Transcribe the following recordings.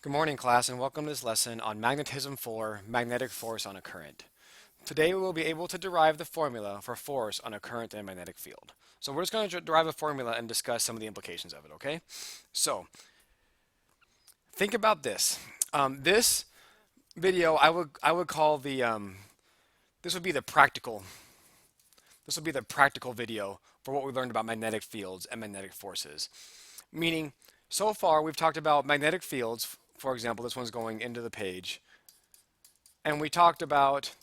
Good morning, class, and welcome to this lesson on magnetism for magnetic force on a current. Today we will be able to derive the formula for force on a current and magnetic field. So we're just going to derive a formula and discuss some of the implications of it, okay? So think about this. This video I would call this would be the practical video for what we learned about magnetic fields and magnetic forces. Meaning, so far we've talked about magnetic fields. For example, this one's going into the page. And we talked about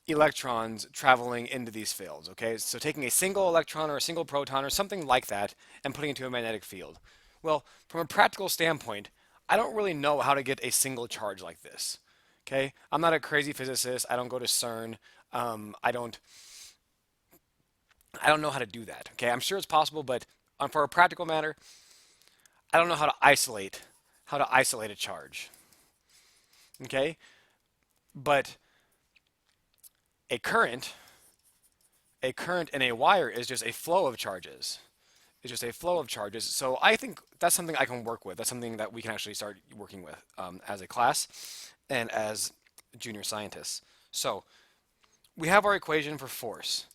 electrons traveling into these fields, okay? So taking a single electron or a single proton or something like that and putting it into a magnetic field. Well, from a practical standpoint, I don't really know how to get a single charge like this, okay? I'm not a crazy physicist. I don't go to CERN. I don't know how to do that, okay? I'm sure it's possible, but for a practical matter, I don't know how to isolate a charge, okay? But a current, in a wire is just a flow of charges. It's just a flow of charges. So I think that's something I can work with. That's something that we can actually start working with as a class and as junior scientists. So we have our equation for force.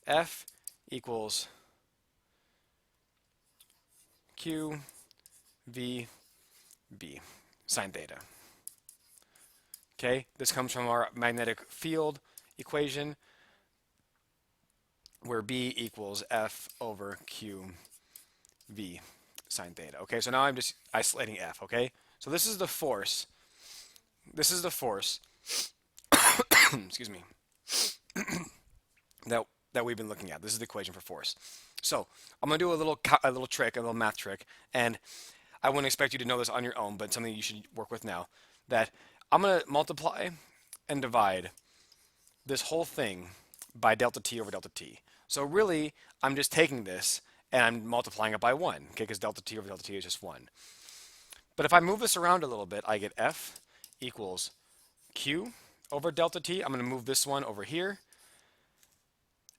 F equals Q V B sine theta. Okay, this comes from our magnetic field equation where B equals F over Q V sine theta. Okay, so now I'm just isolating F, okay? So this is the force. This is the force, excuse me, that we've been looking at. This is the equation for force. So I'm going to do a little trick, a little math trick, and I wouldn't expect you to know this on your own, but something you should work with now. That I'm going to multiply and divide this whole thing by delta t over delta t. So really, I'm just taking this and I'm multiplying it by 1, okay, because delta t over delta t is just 1. But if I move this around a little bit, I get F equals Q over delta t. I'm going to move this one over here,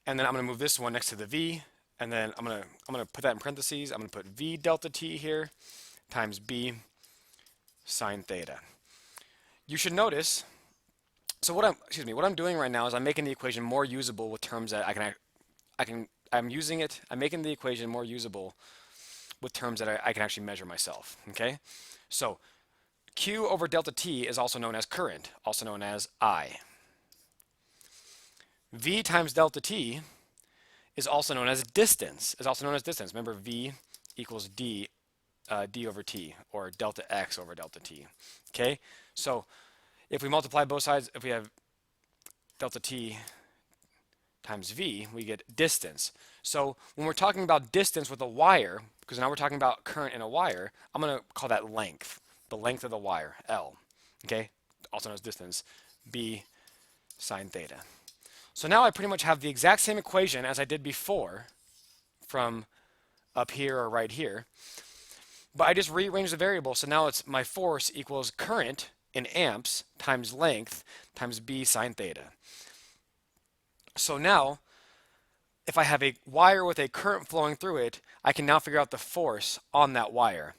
and then I'm going to move this one next to the V, and then I'm going to put that in parentheses. I'm going to put V delta t here times B sine theta. You should notice, so what I'm doing right now is I'm making the equation more usable with terms that I'm making the equation more usable with terms that I can actually measure myself, okay? So Q over delta T is also known as current, also known as I. V times delta T is also known as distance, Remember, V equals D over T, or delta X over delta T, okay? So if we multiply both sides, if we have delta T times V, we get distance. So when we're talking about distance with a wire, because now we're talking about current in a wire, I'm going to call that length, the length of the wire, L, okay? Also known as distance, B sine theta. So now I pretty much have the exact same equation as I did before from up here or right here, but I just rearranged the variable. So now it's my force equals current in amps times length times B sine theta. So now, if I have a wire with a current flowing through it, I can now figure out the force on that wire.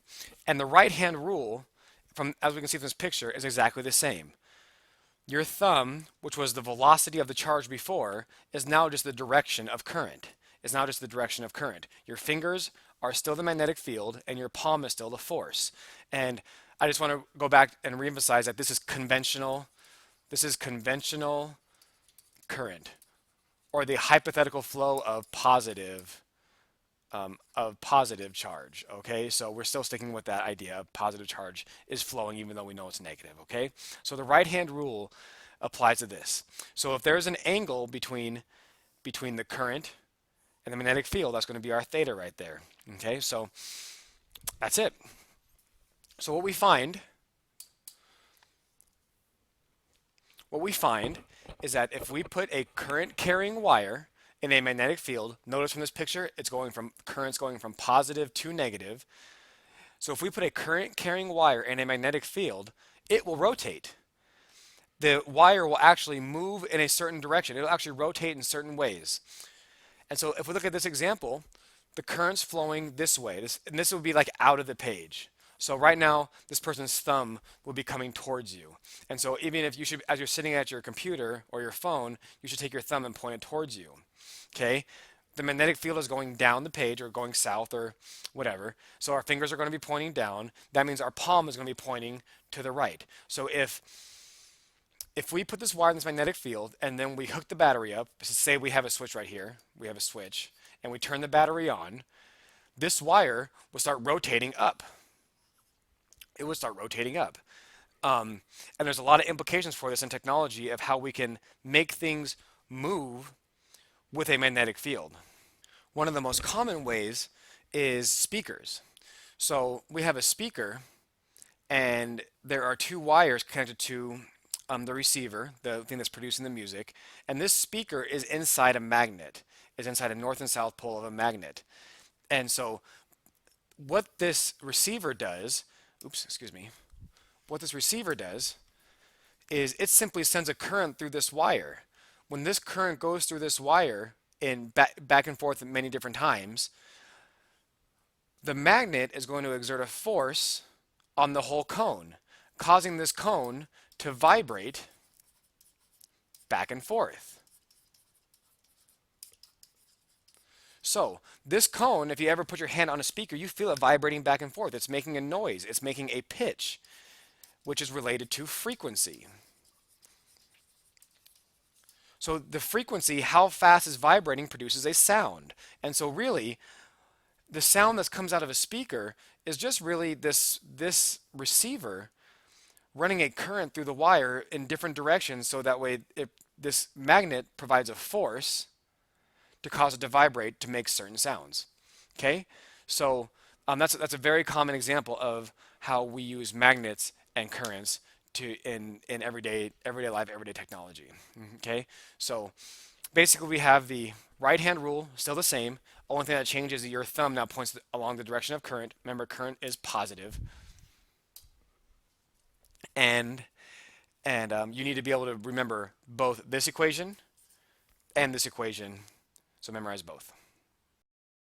And the right-hand rule, as we can see from this picture, is exactly the same. Your thumb, which was the velocity of the charge before, is now just the direction of current. Your fingers are still the magnetic field, and your palm is still the force. And I just want to go back and reemphasize that this is conventional current, or the hypothetical flow of positive charge, okay? So we're still sticking with that idea of positive charge is flowing even though we know it's negative, okay? So the right-hand rule applies to this. So if there's an angle between the current and the magnetic field, that's going to be our theta right there, okay? So that's it. So what we find is that if we put a current carrying wire in a magnetic field, notice from this picture, current's going from positive to negative. So if we put a current carrying wire in a magnetic field, it will rotate. The wire will actually move in a certain direction. It'll actually rotate in certain ways. And so if we look at this example, the current's flowing this way, and this would be like out of the page. So right now, this person's thumb will be coming towards you. And so even if you should, as you're sitting at your computer or your phone, you should take your thumb and point it towards you. Okay? The magnetic field is going down the page or going south or whatever. So our fingers are going to be pointing down. That means our palm is going to be pointing to the right. So if we put this wire in this magnetic field and then we hook the battery up, say we have a switch right here, we have a switch, and we turn the battery on, this wire will start rotating up. It would start rotating up. And there's a lot of implications for this in technology of how we can make things move with a magnetic field. One of the most common ways is speakers. So we have a speaker, and there are two wires connected to the receiver, the thing that's producing the music, and this speaker is inside a magnet, is inside a north and south pole of a magnet. And so what this receiver does, excuse me, what this receiver does is it simply sends a current through this wire. When this current goes through this wire in back and forth many different times, the magnet is going to exert a force on the whole cone, causing this cone to vibrate back and forth. So this cone, if you ever put your hand on a speaker, you feel it vibrating back and forth. It's making a noise. It's making a pitch, which is related to frequency. So the frequency, how fast it's vibrating, produces a sound. And so really, the sound that comes out of a speaker is just really this receiver running a current through the wire in different directions, so that way this magnet provides a force to cause it to vibrate to make certain sounds. Okay, so that's a very common example of how we use magnets and currents in everyday life, everyday technology. Okay, so basically we have the right hand rule still the same. Only thing that changes is your thumb now points along the direction of current. Remember, current is positive, and you need to be able to remember both this equation and this equation. So memorize both.